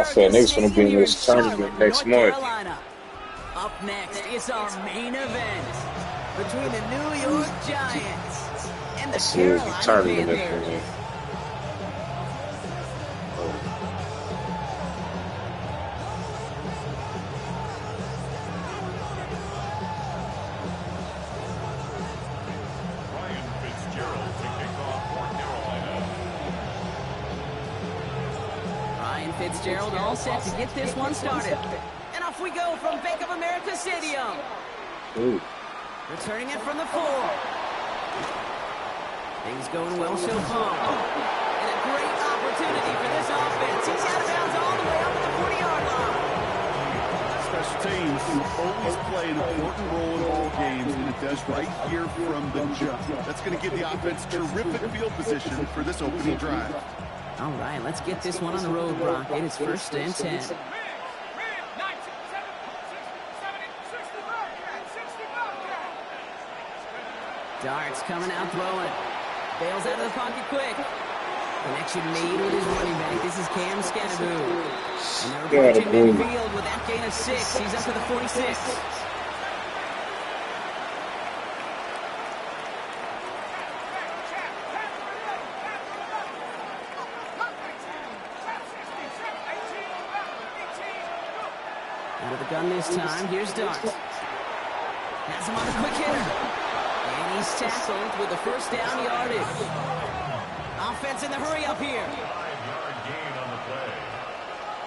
said America niggas gonna be Stadium in here in this tournament Charlotte, next North month. Carolina. Up next is our main event between the New York Giants and the Let's see what the Carolina tournament is for Panthers. me. Ryan Fitzgerald to kick off for Carolina. Ryan Fitzgerald all set to get this one started. And off we go from Bank of America Stadium. Ooh. Returning it from the 4. Things going well so far. And a great opportunity for this offense. He's out of bounds all the way up to the 40-yard line. Special teams always play an important role in ball games, and it does right here from the jump. That's going to give the offense terrific field position for this opening drive. All right, let's get this one on the road, Brock. It is 1st and 10. Darts coming out throwing. Bails out of the pocket quick. Connection made with his running back. This is Cam Scanaboo. And they're approaching midfield with that gain of 6. He's up to the 46. Out of the gun this time. Here's Dart. Has him on a quick hitter. And he's tackled with the 1st down yardage. Offense in the hurry up here. 5-yard gain on the play.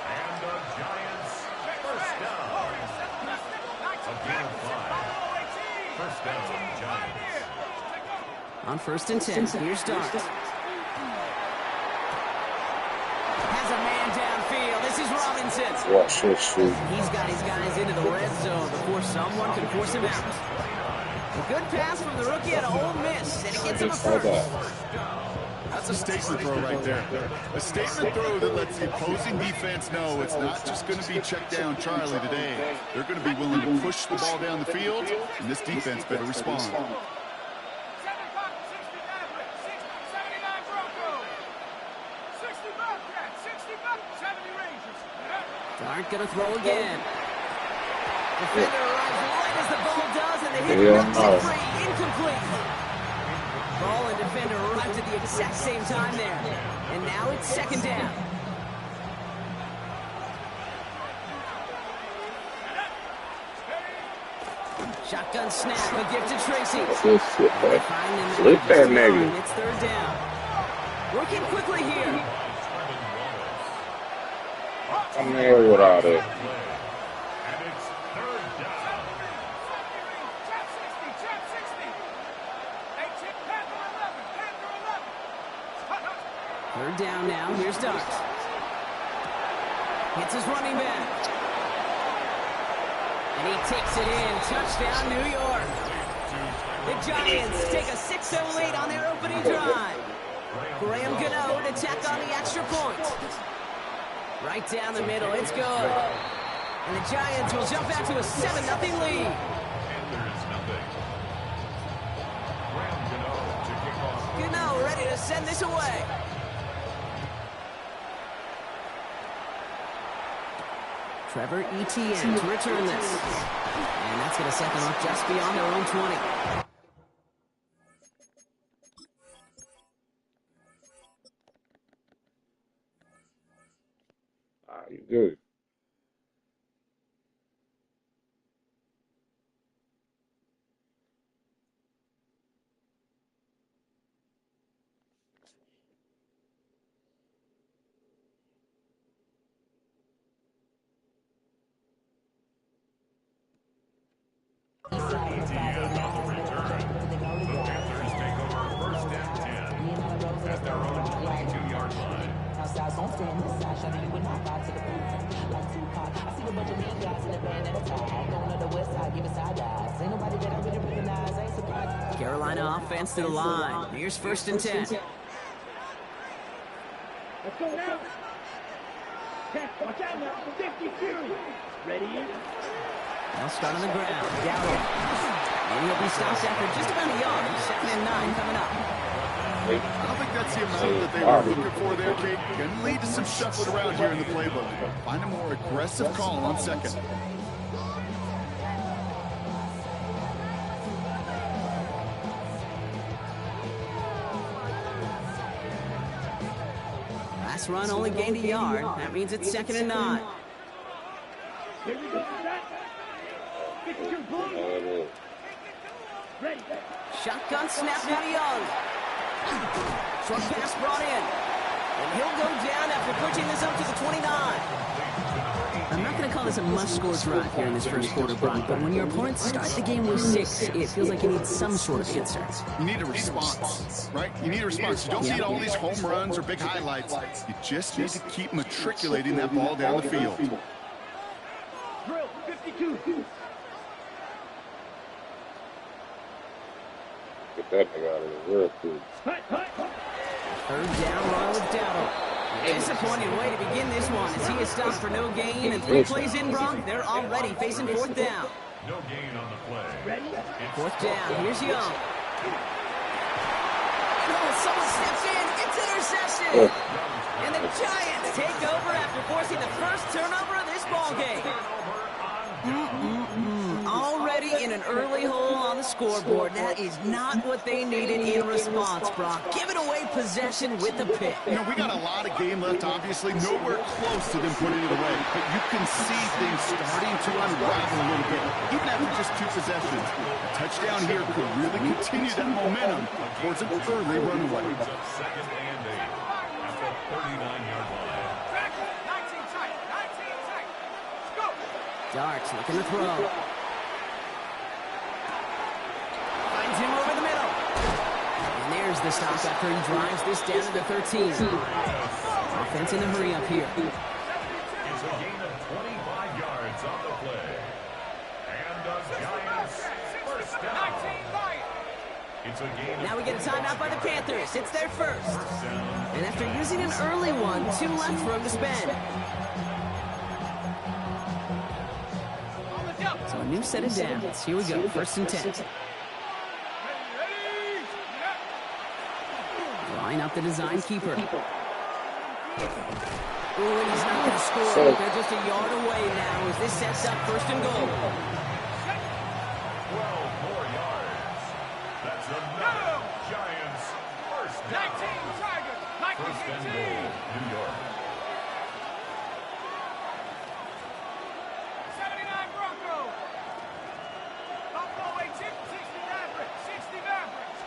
And the Giants, first down. A gain of 5. First down, Giants. On 1st and 10, here's Dart. Has a man downfield. This is Robinson. Watch this shoot. He's got his guys into the red zone before someone can force him out. A good pass from the rookie at Ole Miss, and it gets him a first. That's a statement throw right there. A statement throw that lets the opposing defense know it's not just going to be check down Charlie today. They're going to be willing to push the ball down the field, and this defense better respond. Dart gonna throw again. Defender arrives right as the ball does, and the hit Yeah, knocks it free. Incomplete. Ball and defender arrived at the exact same time there. And now it's 2nd down. Shotgun snap, a gift to Tracy. This shit, man. Flip that nigga. It's 3rd down. Working quickly here. I'm there with all that. And it's 3rd down. 3rd down now. Here's Dart. Hits his running back. And he takes it in. Touchdown, New York. The Giants take a 6-0 lead on their opening drive. Graham Gano to tack on the extra point. Right down the middle. It's good. And the Giants will jump out to a 7-0 lead. And there is nothing. Graham Gano to kick off. Gano ready to send this away. Trevor Etienne to return this. And that's going to set them up just beyond their own 20. You good. Etienne on the return. The Panthers take over 1st and 10 at their own 22-yard line. Carolina offense to the line. Here's 1st and 10. Let's go now. Watch out now. 50 series. Ready? They'll start on the ground. Gallup. And he'll be stopped after just about a yard. 2nd and 9 coming up. I don't think that's the amount that they were looking for there, Kate. Can lead to some shuffling around here in the playbook. Find a more aggressive call on second. Last run only gained a yard. That means it's 2nd and 9. Shotgun snap now to Young. Short pass brought in. And he'll go down after pushing this up to the 29. I'm not going to call this a must-score drive here in this first quarter, Brock, but when your opponents start the game with 6, it feels like you need some sort of answer. You need a response, right? You need a response. You don't need all these home runs or big highlights. You just need to keep matriculating that ball down the field. Drill 52. Get that nigga out of here real quick. 3rd down run with Dowdle. Disappointing way to begin this one as he is stopped for no gain, and 3 plays in, Brock, they're already facing 4th down. No gain on the play. 4th down, here's Young. Oh, someone steps in, it's intercepted! And the Giants take over after forcing the first turnover of this ballgame. Already in an early hole on the scoreboard. That is not what they needed in response, Brock. Giving away possession with the pick. You know, we got a lot of game left, obviously. Nowhere close to them putting it away. But you can see things starting to unravel a little bit, even after just 2 possessions. A touchdown here could really continue that momentum towards an early runaway. It's up 2nd and 8 at the 39-yard line. Darts looking to throw. Finds him over the middle. And there's the stop after he drives this down to the 13. Offense in the hurry up here. It's a gain of 25 yards on the play. And the Giants first down. It's a gain of Now we get a timeout by the Panthers. It's their first. And after using an early one, 2 left for him to spend. So a new set of downs. Here we go, 1st and 10. Line up the design keeper. Ooh, and he's not going to score. They're just a yard away now as this sets up 1st and goal. 12 more yards. That's another Giants first down. 1st and goal, New York. 79 Broncos. Buffalo 18, 60 Mavericks. 60 Mavericks.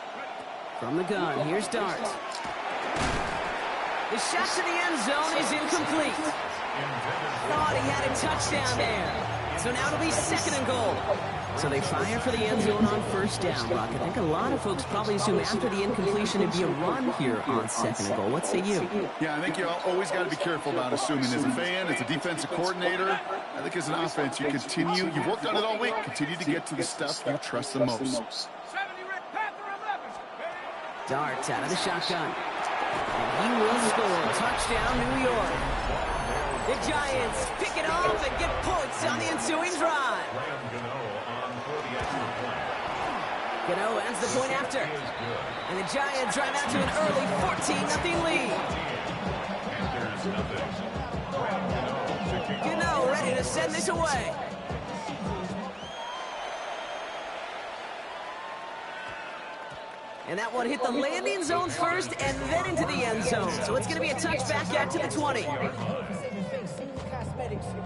From the gun, here's Dart. The shot to the end zone is incomplete. Thought he had a touchdown there. So now it'll be 2nd and goal. So they fire for the end zone on 1st down, Brock. I think a lot of folks probably assume after the incompletion it'd be a run here on 2nd and goal. What say you? Yeah, I think you always got to be careful about assuming. As a fan, as a defensive coordinator, I think as an offense, you continue. You've worked on it all week. Continue to get to the stuff you trust the most. 70 Red Panther 11. Darts out of the shotgun. And he will score. Touchdown, New York. The Giants pick it off and get points on the ensuing drive. Gano ends the point after. And the Giants drive out to an early 14-0 lead. Gano ready to send this away. And that one hit the landing zone first and then into the end zone. So it's going to be a touchback out to the 20.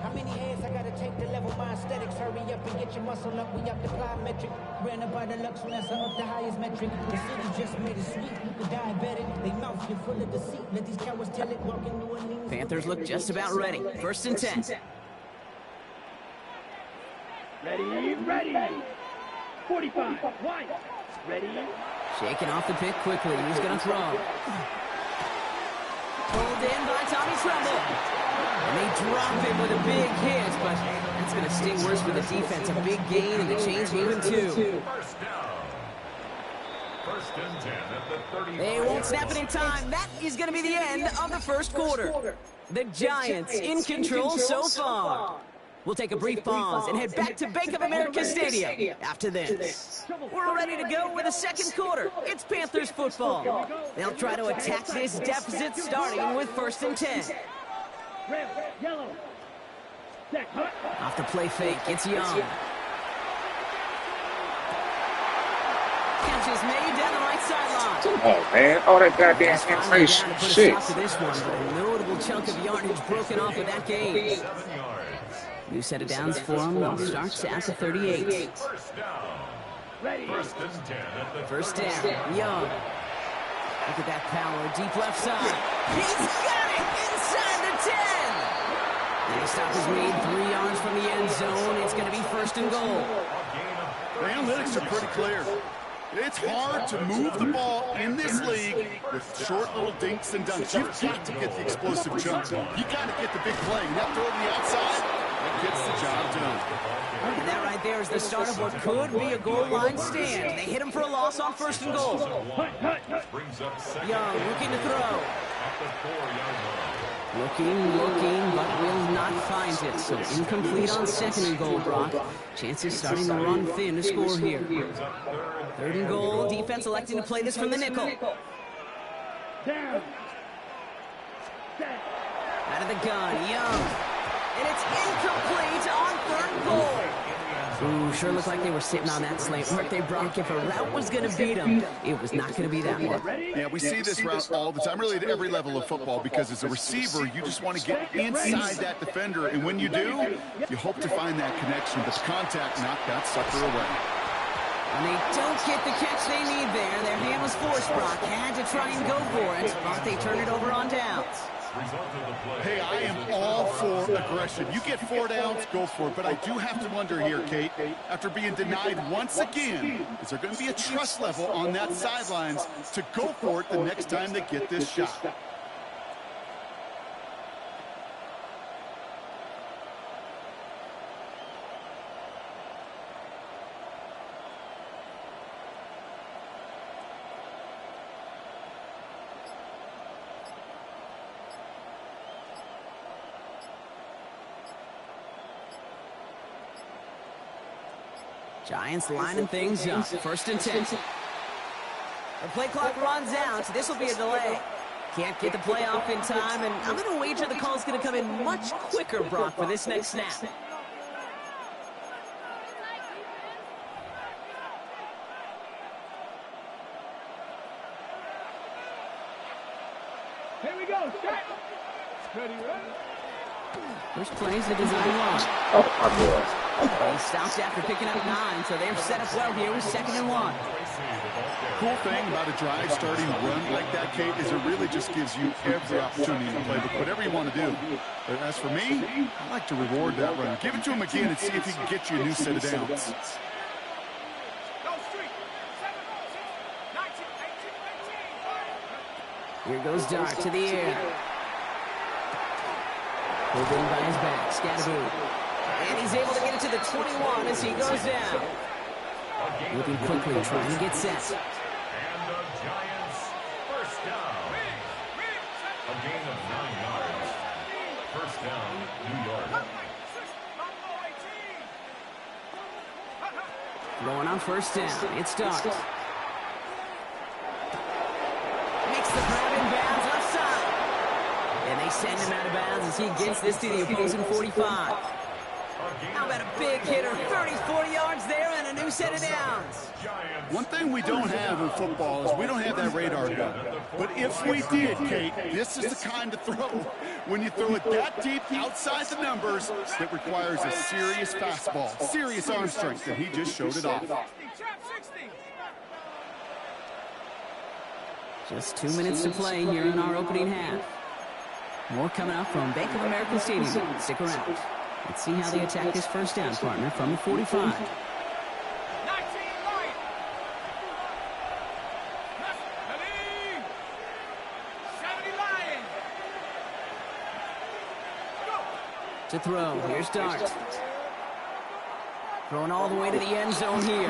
How many hands I gotta take to level my aesthetics? Hurry up and get your muscle up. We up the plyometric. Ran up by the Lux when that's up the highest metric. The city just made it sweet. The diabetic, they mouth you full of deceit. Let these cowards tell it. Walking New Orleans. Panthers look just about ready. 1st and 10. Ready. 45. Wide. Ready. Shaking off the pick quickly. He's going to throw. Pulled in by Tommy Tremble. And they drop him with a big hit, but that's going to sting worse for the defense. A big gain and the change even 2. First down. 1st and 10 at the 35. They won't snap it in time. That is going to be the end of the first quarter. The Giants in control so far. We'll take a brief pause and head back to Bank of America Stadium after this. We're ready to go with the second quarter. It's Panthers football. They'll try to attack this deficit starting with 1st and 10. Red, yellow. Set, hut. Off the play fake, it's Young. Catch is made down the right sideline. Oh, man. All that goddamn That's finally information. down to put a Shit. stop to this one, but a notable chunk of yardage broken off of that game. 7 yards. New set of downs for them. They'll start at the 38. First down. Ready. 1st and 10 at the First down, Young. Look at that power, deep left side. He's got it inside the 10. And the stop is made 3 yards from the end zone. It's going to be 1st and goal. The analytics are pretty clear. It's hard to move the ball in this league with short little dinks and dunks. You've got to get the explosive jump. You got to get the big play. And that throw to the outside, that gets the job done. And that right there is the start of what could be a goal line stand. They hit him for a loss on 1st and goal. brings up 2nd Young looking to throw. at the 4-yard line. Looking, but will not find it. So incomplete on 2nd and goal, Brock. Chances starting to run thin to score here. 3rd and goal. Defense electing to play this from the nickel. Down. Set. Out of the gun, Young. And it's incomplete on 3rd and goal. Ooh, sure looked like they were sitting on that slant. Weren't they, Brock? If a route was going to beat them, it was not going to be that one. Yeah, we see this route all the time, really at every level of football, because as a receiver, you just want to get inside that defender, and when you do, you hope to find that connection, but the contact knocked that sucker away. And they don't get the catch they need there. Their hand was forced, Brock. Had to try and go for it, but they turn it over on downs. Hey, I am all for aggression. You get 4 downs, go for it. But I do have to wonder here, Kate, after being denied once again, is there going to be a trust level on that sidelines to go for it the next time they get this shot? Giants lining things up. 1st and 10. The play clock runs out. This will be a delay. Can't get the play off in time, and I'm going to wager the call is going to come in much quicker, Brock, for this next snap. Here we go. Set. Ready, ready. First plays the design one. Oh, my boy. He stopped after picking up 9, so they're set up well here with 2nd and 1. Cool thing about a drive starting to run like that, Kate, is it really just gives you every opportunity to play whatever you want to do. But as for me, I like to reward that run. Give it to him again and see if he can get you a new set of downs. Here goes Dart to the air. Pulled in by his back, Scatterby. And he's able to get it to the 21 as he goes down. Moving quickly, trying to get set. And the Giants, 1st down. A gain of 9 yards. 1st down, New York. Going on 1st down, it's Dart. Makes the grab in bounds left side. And they send him out of bounds as he gets this to the opposing 45. How about a big hitter, 30-40 yards there and a new set of downs. One thing we don't have in football is we don't have that radar gun. But if we did, Kate, this is the kind of throw, when you throw it that deep outside the numbers, that requires a serious fastball, serious arm strength, and he just showed it off. Just 2 minutes to play here in our opening half. More coming up from Bank of America Stadium. Stick around. Let's see how they attack this 1st down, partner, from the 45. To throw, here's Dart. Throwing all the way to the end zone here.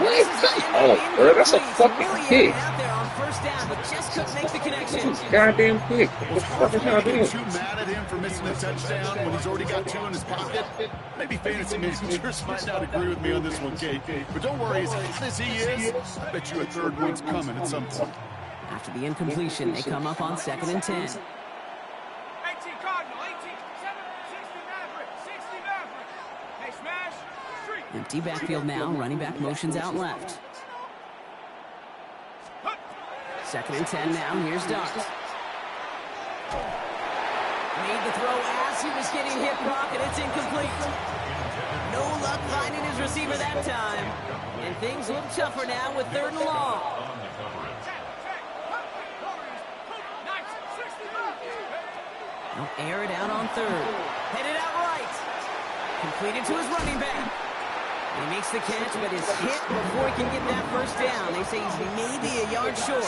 This is gonna end Oh, up bro, that's a incomplete. fucking Really kick. out there on first down, but just couldn't make the connection. Goddamn quick. What the fuck is y'all Get doing? too mad at him for missing a touchdown when he's already got 2 in his pocket. Maybe fantasy managers might not agree with me on this one, Kate. But don't worry, as hot as he is, I bet you a third one's coming at some point. After the incompletion, they come up on 2nd and 10. 18 Cardinal, 18, 60 Maverick, 60 Maverick. Hey, smash, street. Empty backfield now. Running back motions out left. 2nd and 10 now. Here's Dart. Made the throw as he was getting hit, Brock, and it's incomplete. No luck finding his receiver that time. And things look tougher now with 3rd and long. He'll air it out on 3rd. Headed out right. Completed to his running back. He makes the catch, but is hit before he can get that first down. They say he's maybe a yard short.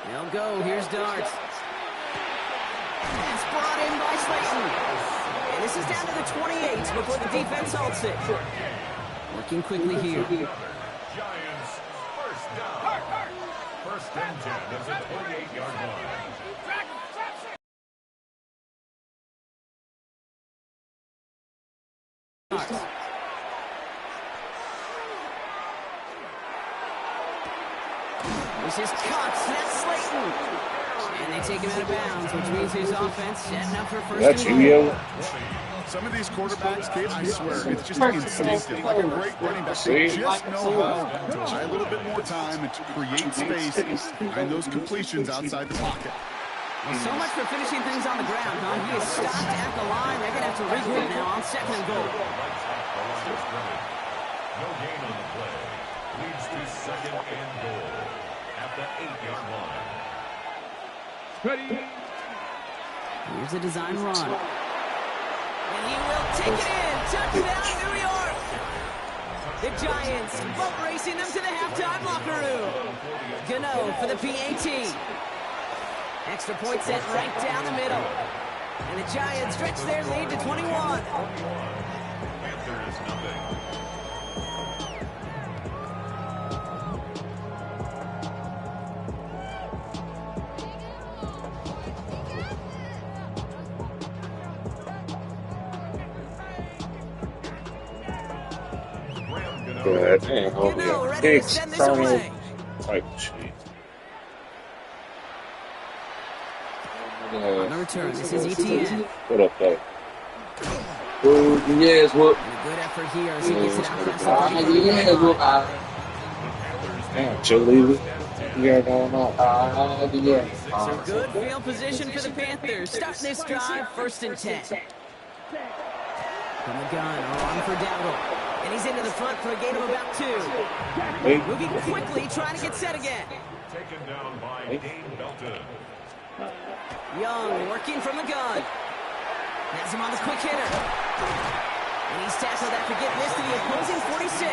They'll go. Here's Dart. It's brought in by Slayton. And this is down to the 28 before the defense halts it. Working quickly here. Giants, first down. First and 10 at the 28-yard line. This is Cox. That's Slayton. And they take him out of bounds, which means his offense setting up for first That's and you, goal. yo. Some of these quarterbacks, Kate, I swear, it's just instinctive. Like a great running back, they just know how to buy a little bit more time and to create space behind those completions outside the pocket. Well, so much for finishing things on the ground, huh? He is stopped at the line. They're going to have to regroup now on 2nd and goal. No gain on the play. Leads to 2nd and goal at the 8-yard line. Here's a design run. And he will take it in. Touchdown, New York. The Giants boat racing them to the halftime locker room. Gano for the PAT. Extra point set right down the middle. And the Giants stretch their lead to 21. Panthers nothing. God damn, oh, Gano yeah. ready to Kicks, send this turnover away. type shit. On the return, this is ETN. What up, though? Oh, yes, what? And a good effort here as he gets it out past the 30. Yes, what? Damn, cheerleader. You got going on? Yeah. So good field position for the Panthers. Start this drive, 1st and 10. From the gun, on for Dowdle. And he's into the front for a gain of about 2. Hey, Moving quickly, trying to get set again. Taken down by Dane Belton. Young working from the gun. Has him on the quick hitter. And he's tackled after getting this to the opposing 46.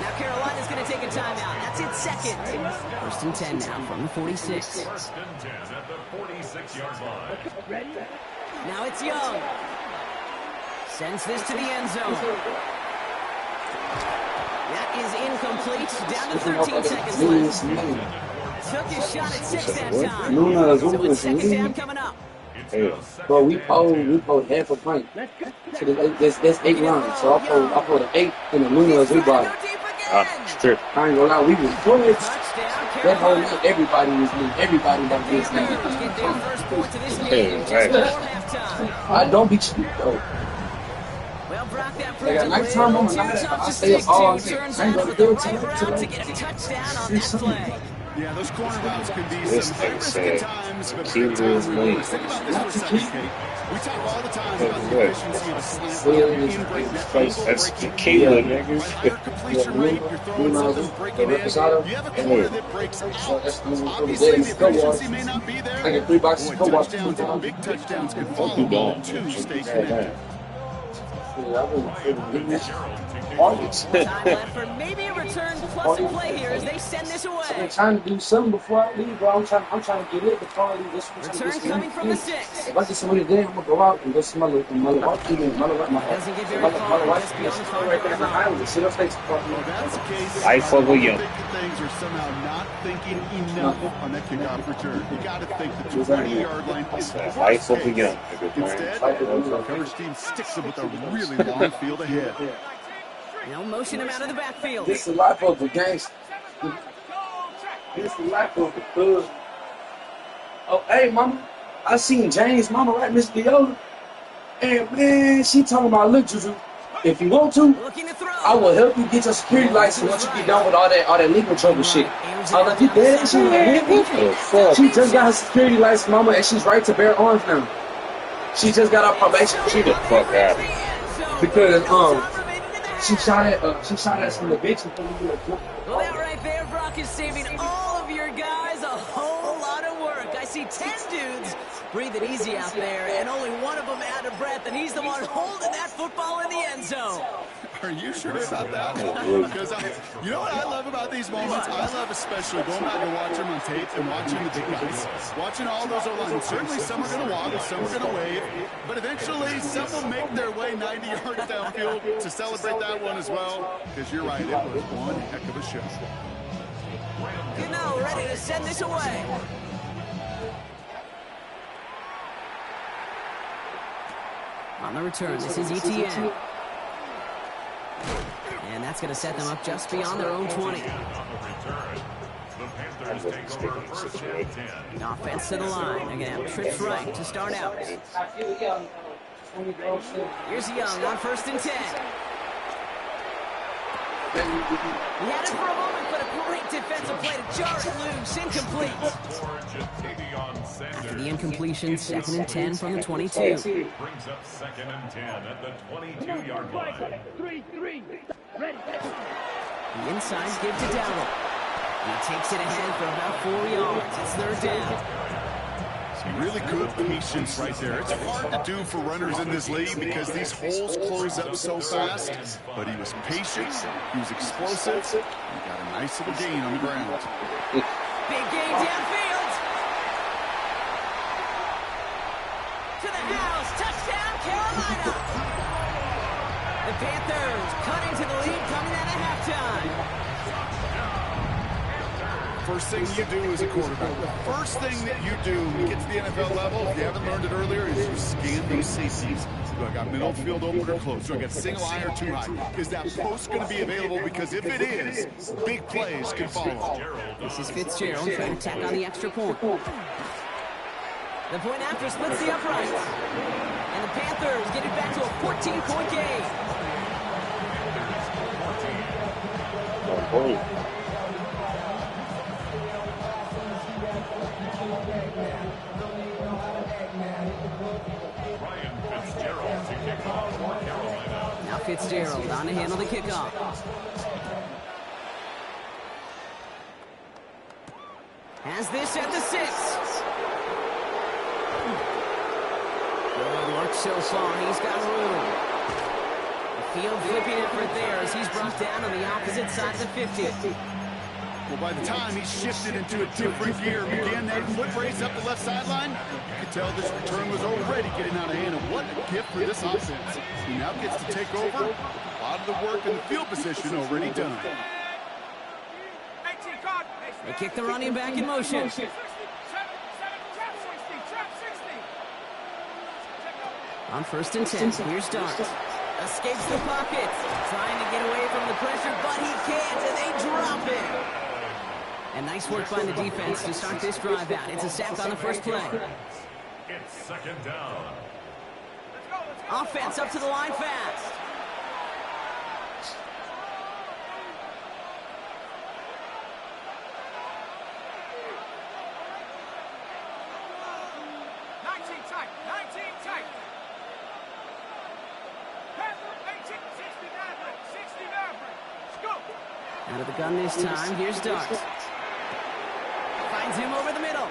Now Carolina's going to take a timeout. That's its 2nd. 1st and 10 now from the 46. 1st and 10 at the 46-yard line. Now it's Young. Sends this to the end zone. That is incomplete. Down to 13 seconds left. Took his shot at 6 that time. So it's 2nd down coming up. hey. Bro, we pulled half a pint. So that's 8 runs. So I pulled an 8 in the Lunas we bought. Go deep Ah, again. sure. I ain't gonna lie, we was good. Touchdown, That whole Carolina. night, everybody was me. Everybody got this Panthers nigga. get their first points of this Hey, game just right. before halftime. I don't be cheap though. Well, Brock, that They proves got a nighttime on little my too night. tough I to stay stick up all to. night. Turns I ain't out gonna with the do it right tonight. route to get a touchdown on that play. Yeah, those corner routes can be This some thing high-risk said, at times, but keep big time his name. rewards. Think about this for a second, Kate. We talk all the time about the What? efficiency of a slant route, in-break net That's angle, the breaking Kayla, in. niggas. With higher completion rate, you're throwing something breaking in. You have a corner that breaks out. Obviously, the efficiency may not be there. I get 3 boxes Boy, of co-op. touchdowns and big touchdowns can What follow you along doing? to stay Yeah, connected. Yeah, I wouldn't Time left for maybe a return return plus a play here as they send this I'm away. trying to do something before I leave, bro. I'm trying to get it before I leave. Return coming from the 6. If I get somebody there, I'm gonna go out and go see my little walkie and my Doesn't get very far, just beyond the 5-yard line. See those things? Well, that's the case. Life of a young. Things are somehow not thinking enough on that kickoff return. You got to think the 20-yard line is Life of a young. Instead, the coverage team sticks them with a really long field ahead. No, motion him out of the backfield. This is the life of the gangster. This is the life of the thug. Oh, hey, mama. I seen James' mama, right, Miss Viola? And, man, she talking about, look, Juju, if you want to, Looking to throw. I will help you get your security license once you get done with all that legal trouble shit. I was like, you dead? She like, she just got her security license, mama, and she's right to bear arms now. She just got her probation. Get the fuck out of here. Because, she shot at some of the bitches. Well, that right there, Brock, is saving all of your guys a whole lot of work. I see 10 dudes breathing easy out there, and only one of them out of breath, and he's the one holding that football in the end zone. Are you sure about that? Because you know what I love about these moments? I love especially going back and watching them on tape and watching the big guys. Watching all those O-lines. Certainly some are going to walk, some are going to wave, but eventually some will make their way 90 yards downfield to celebrate that one as well. Because you're right, it was one heck of a show. Gano ready to send this away. On the return, this is ETN. And that's going to set them up just beyond their own 20. Offense to the line. They're going to have trips right to start out. Here's Young on 1st and 10. He had it for a moment, but a great defensive play to jar it loose. Incomplete. After the incompletion, 2nd and 10 from the 22. Brings up 2nd and 10 at the 22-yard line. 3-3. Ready. The inside give to Dowdle. He takes it ahead for about 4 yards. It's 3rd down. Some really good patience right there. It's hard to do for runners in this league because these holes close up so fast. But he was patient, he was explosive, and got a nice little gain on the ground. Big gain downfield. To the house. Touchdown, Carolina. The Panthers cutting to the lead coming out of halftime. First thing you do as a quarterback, the first thing that you do when you get to the NFL level, if you haven't learned it earlier, is you scan those safeties. Do I got middle field open or close? Do I got single eye or too high? Is that post going to be available? Because if it is, big plays can follow. This is Fitzgerald trying to tack on the extra point. The point after splits the uprights. And the Panthers get it back to a 14-point game. Oh, Ryan Fitzgerald to kick off for Carolina. Now Fitzgerald on to handle the kickoff. Has this at the 6. Good work so far. He's got room. The field flipping effort there as he's brought down on the opposite side of the 50. Well, by the time he shifted into a different gear, began that foot race up the left sideline, you could tell this return was already getting out of hand. And what a gift for this offense. He now gets to take over. A lot of the work in the field position already done. They kick the running back in motion. On 1st and 10, here's Dart. Escapes the pocket. Trying to get away from the pressure, but he can't, and they drop it. And nice work by the defense to start this drive out. It's a sack on the first play. It's 2nd down. Offense up to the line fast. Out of the gun this time. Here's Dart. Finds him over the middle.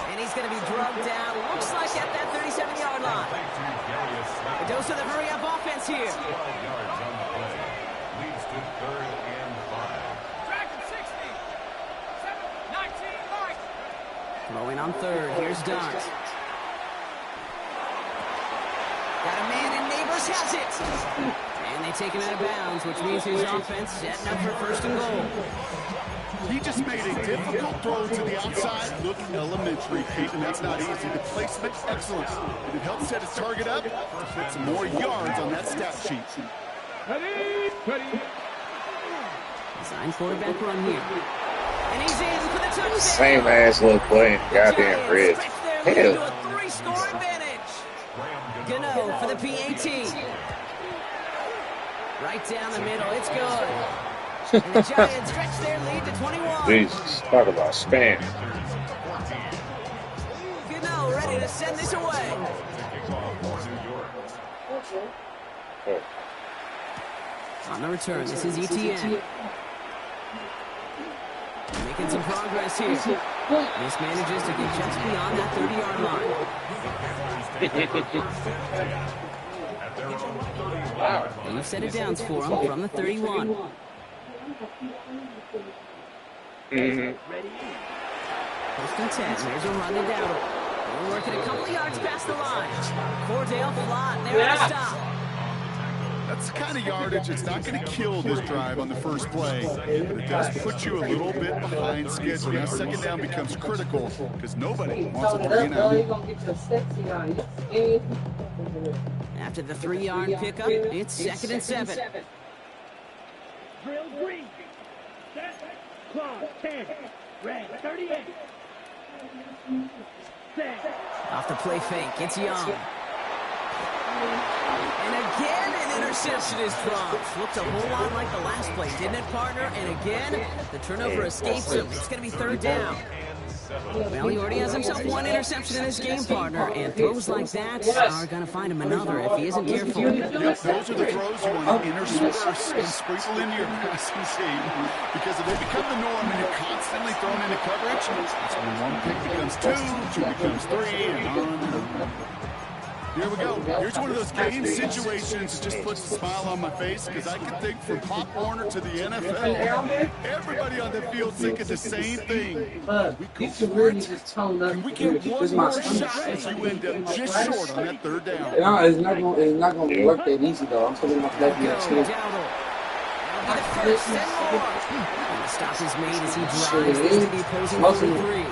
And And he's going to be drugged down, looks like at that 37-yard line. A dose of the hurry-up offense here. 12 yards on the play. Leads to 3rd and 5. Dragon 60. 7, 19, Mike. Throwing on 3rd. Here's Dart. Got a man, and Neighbors has it. And they take him out of bounds, which means his offense setting up for 1st and goal. He just made a difficult throw to the outside. Look elementary, Pete, and that's not easy. The placement, excellent. And it helps set his target up to put some more yards on that stat sheet. Design quarterback run here. And he's in for the touchdown. Same ass little play. Goddamn red. Stretch their lead to a Hell. 3-score advantage. Gano for the PAT. Right down the middle. It's good. And the Giants stretch their lead to 21. Jesus. Talk about spam. Gano ready to send this away. Oh. On the return, this is ETN. Making some progress here. Mismanages to get just beyond that 30-yard line. Wow. You've set it downs for him from the 31. Mm-hmm. First and 10. There's a run to Dowdle. We're working a couple of yards past the line. Cordell Flott, there at the stop. That's the kind of yardage that's not going to kill this drive on the first play, but it does put you a little bit behind schedule. Now 2nd down becomes critical because nobody wants a 3 and out. After the 3-yard pickup, it's 2nd and 7. Drill green. Set. Clock 10. Red 38. Set. Off the play fake, it's Young. And again, an interception is dropped. Looked a whole lot like the last play, didn't it, partner? And again, the turnover escapes him. It's going to be 3rd down. Well, he already has himself 1 interception in this game, partner, and throws like that are going to find him another if he isn't careful. Yep, those are the throws you want to intersperse and sprinkle into your passing game, because if they become the norm and you're constantly thrown into coverage, that's when 1 pick becomes 2, 2 becomes 3, and on and on. Here we go. Here's one of those game situations that just puts a smile on my face, because I can think from Pop Warner to the NFL, everybody on the field thinking the same thing. We go for it, and we get one more shot as you end up just short on that 3rd down. No, it's not going to work that easy, though. I'm talking about that next year. The stop is made as he drives into the opposing 43.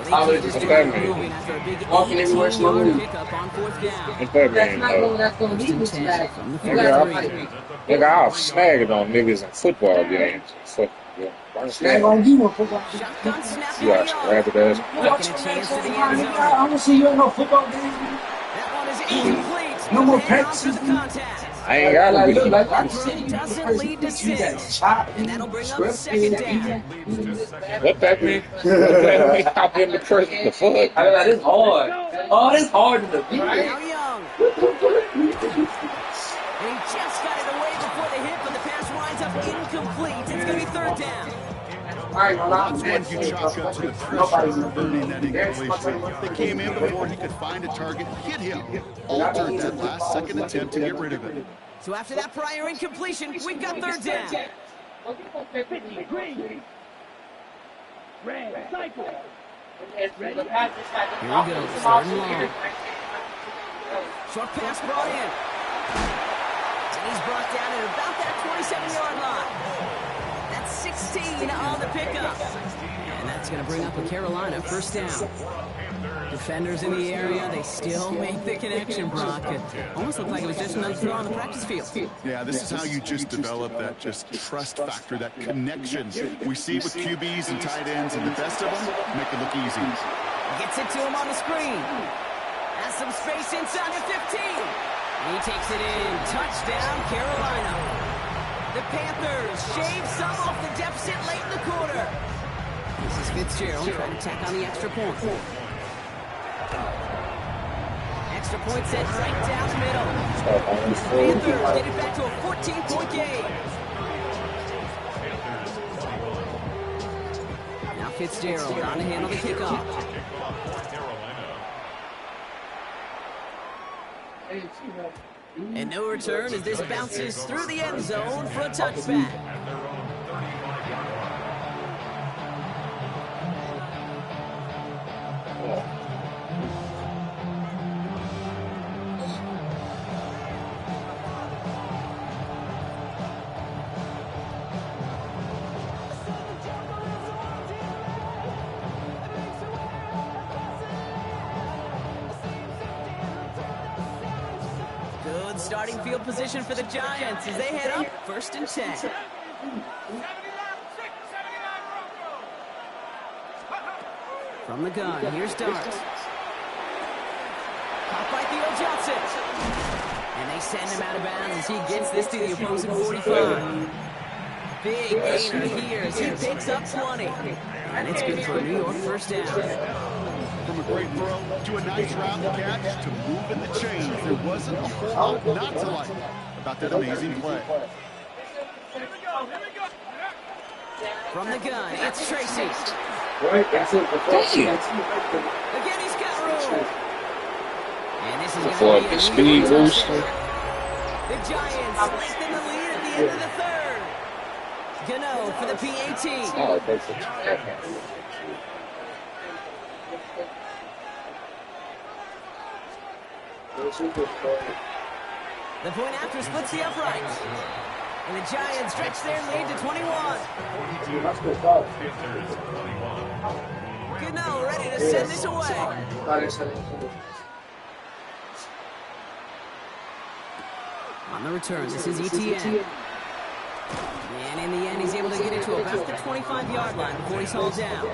So they keep this drive moving after a big 18-yard pickup on 4th down. It's that man, though. Nigga, I'll snag it on niggas in football games. Fuck, yeah. Snag on you in football. Shotgun snap in You the got rabbit ass. Taking a chance to the end zone. I don't see you in no football game. That one is incomplete. No more Hand off practice. to the contact. I ain't got to be. Doesn't lead to 6. And that'll bring up 2nd down. What that mean? What that mean? Hop in the person. The fuck? I mean, like, this hard. Oh, this hard to defeat. Now Young. And he just got it away before the hit, but the pass winds up incomplete. It's going to be 3rd down. That's when you chalk up to the pressure of earning that incompletion. They came in before he could find a target, hit him, altered that last 2nd attempt to get rid of it. So after that prior incompletion, we've got 3rd down. 50 green. Red cycle. Here we go, 3rd and long. Short pass brought in. And he's brought down at about that 27-yard line. That's 16 on the pickup. And that's going to bring up a Carolina 1st down. Defenders in the area, they still make the connection, Brock. It almost looked like it was just another throw on the practice field. Yeah, this is how you just develop that just trust factor, that connection. We see it with QBs and tight ends, and the best of them make it look easy. Gets it to him on the screen. Has some space inside the 15. And he takes it in. Touchdown, Carolina. The Panthers shave some off the deficit late in the quarter. This is Fitzgerald trying to tack on the extra point. Extra point set right down the middle. Panthers get it back to a 14-point game. Now Fitzgerald on to handle the kickoff. And no return as this bounces through the end zone for a touchback. Good starting field position for the Giants as they head up 1st and 10. From the gun, here's Dart. Caught by Theo Johnson. And they send him out of bounds as he gets this to the opposing 45. Big gainer here as he picks up 20. And it's good for a New York first down. From a great throw to a nice route catch to moving the chains. There wasn't a whole lot not to like about that amazing play. From the gun, it's Tracy. Right, that's it. Again, he's got room. And this is For going to the be a speed New York boost. touchdown. The Giants lengthen the lead at the end of the third. Gano for the PAT. Oh, that's it. The point after splits the uprights. And the Giants stretch their lead to 21. Gano ready to send this away. On the return, this is ETN. And in the end, he's able to get it to about the 25-yard line before he's hauled down.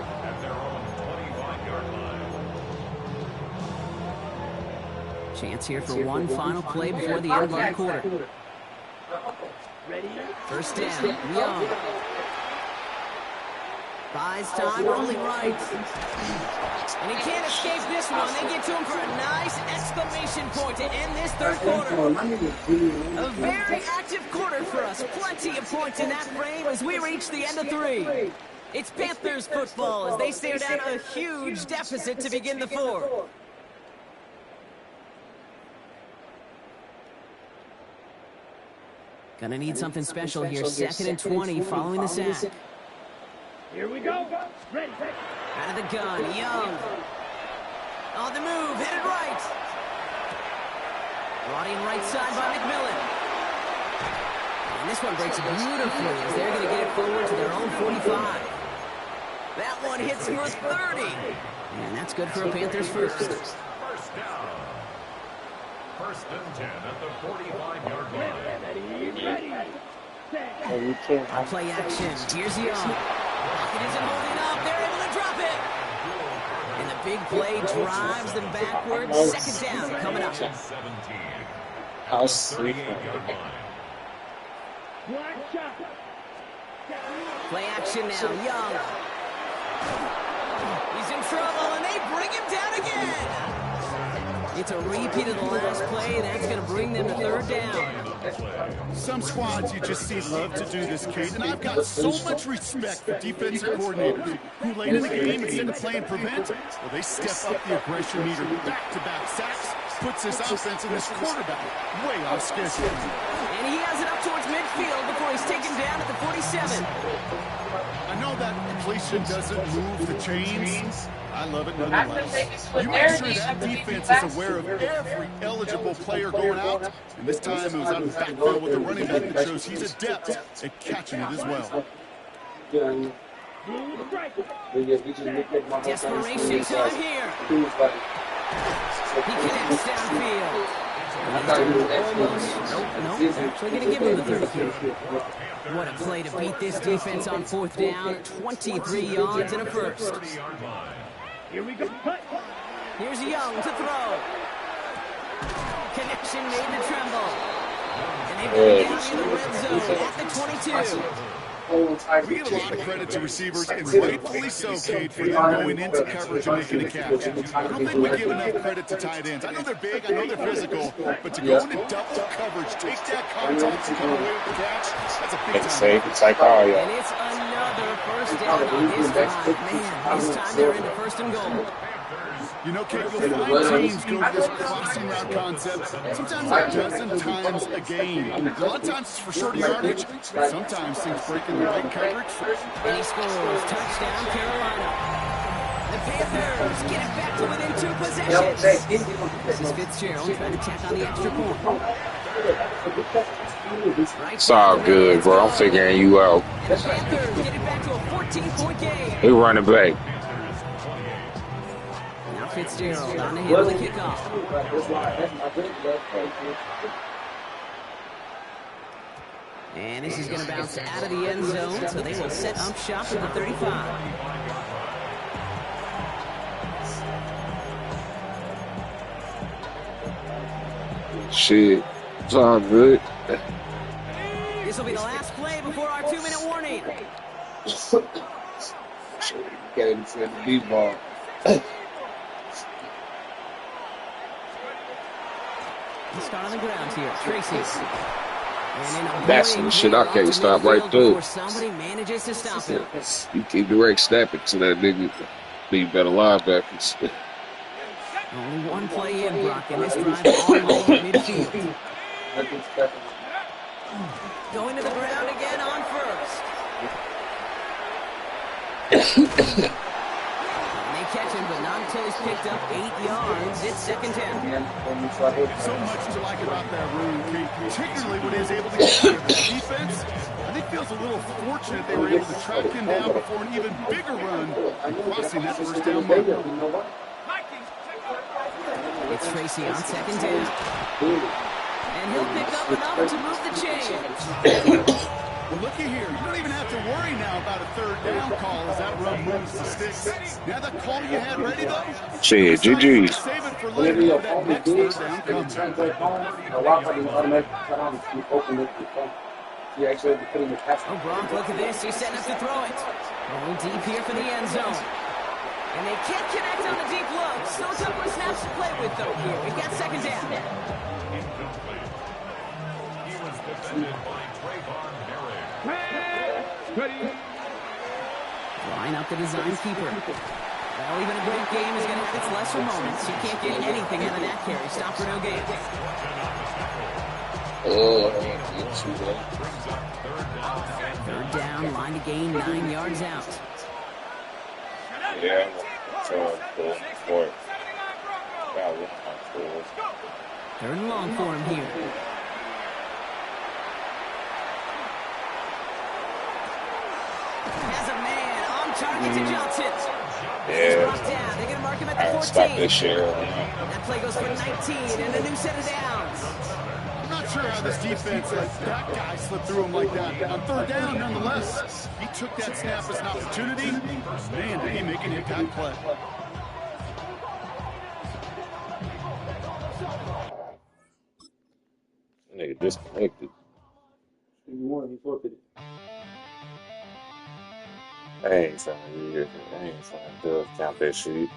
Chance here for one final play before the end of the quarter. First down, Young. Buys time, rolling right. And he can't escape this one. They get to him for a nice exclamation point to end this third quarter. A very active quarter for us. Plenty of points in that frame as we reach the end of 3. It's Panthers football as they stare down a huge deficit to begin the 4th. Gonna need something special here. 2nd and 20 following the sack. Here we go. Ready. Out of the gun, Young. On the move, headed right. Brought in right side by McMillan. And this one breaks beautifully as they're going to get it forward to their own 45. That one hits for 30. And that's good for a Panthers first. First down. 1st and 10 at the 45-yard line. Play action. Here's Young. It isn't holding up. They're able to drop it. And the big play drives them backwards. 2nd down coming up. 17. How sweet. Play action now. Young. He's in trouble, and they bring him down again. It's a repeat of the last play. That's going to bring them to 3rd down. Some squads you just see love to do this, Kate, and I've got so much respect for defensive coordinators who late in the game, instead of playing prevent, well, they step up the aggression meter. Back-to-back sacks puts this offense and this quarterback way off schedule. And he has it up towards midfield before he's taken down at the 47. I know that completion doesn't move the chains. I love it nonetheless. You make sure that defense is aware of every eligible player going out. And this time it was out of the backfield with a running back that shows he's adept at catching it as well. Desperation time here. He connects downfield. Nope, actually going to give him the 30. What a play to beat this defense on 4th down. 23 yards and a first. Here we go. Here's Young to throw. Connection made to Tremble. And they bring it down in the red zone at the 22. We give a lot of credit to receivers, and rightfully so, Cade, for them going into coverage and making a catch. I don't think we give enough credit to tight ends. I know they're big, I know they're physical, but to go into double coverage, take that contact and come away with the catch, that's a big time. It's like, oh, And it's another first down on his drive. Man, this time they're into 1st and goal. You know, Kate, you'll find teams go to this crossing route concept sometimes a dozen times a game. A lot of times it's for shorter yardage, but sometimes things break in the right coverage. And he scores. Touchdown, Carolina. The Panthers get it back to within 2 possessions. This is Fitzgerald trying to tack on the extra point. It's all good, bro. I'm figuring you out. And the Panthers get it back to a 14-point game. He running back. Now Fitzgerald on the hill of the kickoff. And this is going to bounce out of the end zone, so they will set up shop at the 35. Shit. It's all good. This will be the last play before our 2-minute warning. Shit, you can't even fit the deep ball. Let's start on the ground here. Tracy. That's some shit I can't stop right there. Somebody manages to stop him. You keep direct snapping to that nigga. Be better linebackers. Only one play in, Brock, and this drive all the way to midfield. Going to the ground again on first. And they catch him, but not until he's picked up 8 yards. It's second down. So much to like about that run, Kate, particularly when he was able to get out of that defense. I think feels a little fortunate they were able to track him down before an even bigger run crossing that first down marker. It's Tracy on second down. And he'll pick up enough to move the chains. Well, looky here. You don't even have to worry now about a third down call as that run moves the sticks. Now that call you had ready, though? Shit, GG's. Save it for later. That next third down comes. Oh, Gronk, look at this. He's setting up to throw it. Going deep here for the end zone. And they can't connect on the deep low. Still a couple of snaps to play with, though, here. We've got second down. He was defended by Trayvon Harris. Line up the design keeper. Well, even a great game is going to have its lesser moments. You can't get anything out of that carry. Stop for no gain. Third down, line to gain 9 yards out. Yeah. Third and long for him here. Has a man on target to Johnson. He's brought down. They're going to mark him at the 14. Stop this year. That play goes for 19 and a new set of downs. I'm not sure how this defense let that guy slip through him like that. On third down, nonetheless, he took that snap as an opportunity. Man, did he make an impact play. Nigga disconnected. I ain't trying to count that shit.